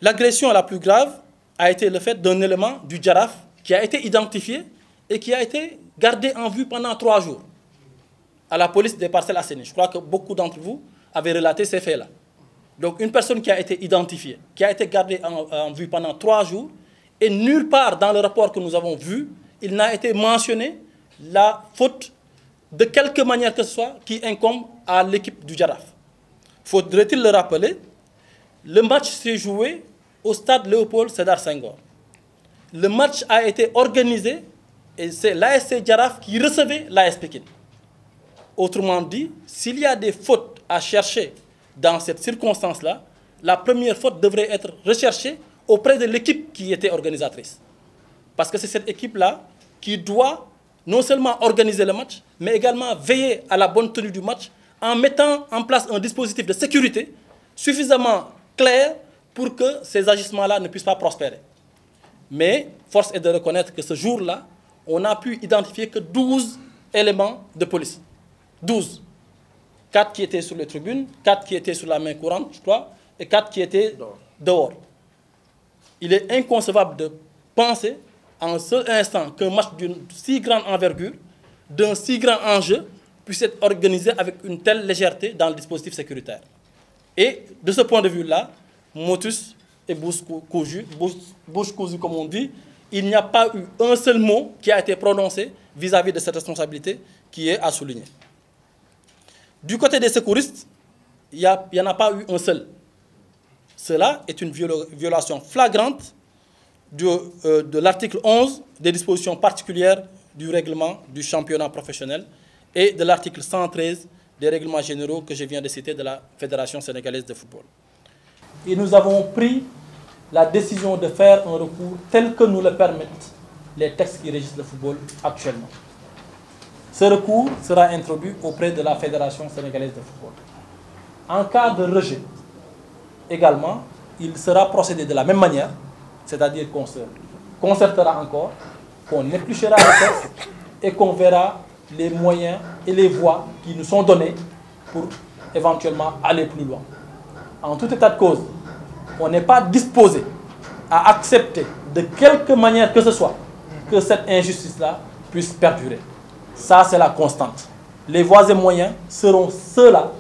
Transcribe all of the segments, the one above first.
L'agression la plus grave a été le fait d'un élément du Jaraaf qui a été identifié et qui a été gardé en vue pendant 3 jours à la police des Parcelles Assainies. Je crois que beaucoup d'entre vous avaient relaté ces faits-là. Donc une personne qui a été identifiée, qui a été gardée en vue pendant 3 jours, et nulle part dans le rapport que nous avons vu, il n'a été mentionné la faute de quelque manière que ce soit qui incombe à l'équipe du Jaraaf. Faudrait-il le rappeler, le match s'est joué au stade Léopold Sédar Senghor. Le match a été organisé et c'est l'ASC Jaraaf qui recevait l'AS Pikine. Autrement dit, s'il y a des fautes à chercher dans cette circonstance-là, la première faute devrait être recherchée auprès de l'équipe qui était organisatrice. Parce que c'est cette équipe-là qui doit non seulement organiser le match, mais également veiller à la bonne tenue du match en mettant en place un dispositif de sécurité suffisamment clair pour que ces agissements-là ne puissent pas prospérer. Mais force est de reconnaître que ce jour-là, on n'a pu identifier que 12 éléments de police. 12. 4 qui étaient sur les tribunes, 4 qui étaient sur la main courante, je crois, et 4 qui étaient dehors. Il est inconcevable de penser en un seul instant qu'un match d'une si grande envergure, d'un si grand enjeu, puisse être organisé avec une telle légèreté dans le dispositif sécuritaire. Et de ce point de vue-là, motus et bouche cousue, comme on dit, il n'y a pas eu un seul mot qui a été prononcé vis-à-vis de cette responsabilité qui est à souligner. Du côté des secouristes, il n'y en a pas eu un seul. Cela est une violation flagrante de l'article 11 des dispositions particulières du règlement du championnat professionnel et de l'article 113 des règlements généraux que je viens de citer de la Fédération sénégalaise de football. Et nous avons pris la décision de faire un recours tel que nous le permettent les textes qui régissent le football actuellement. Ce recours sera introduit auprès de la Fédération sénégalaise de football. En cas de rejet, également, il sera procédé de la même manière, c'est-à-dire qu'on se concertera encore, qu'on épluchera les textes et qu'on verra les moyens et les voies qui nous sont donnés pour éventuellement aller plus loin. En tout état de cause, on n'est pas disposé à accepter de quelque manière que ce soit que cette injustice-là puisse perdurer. Ça, c'est la constante. Les voies et moyens seront ceux-là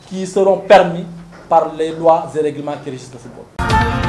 qui seront permis par les lois et règlements qui régissent le football.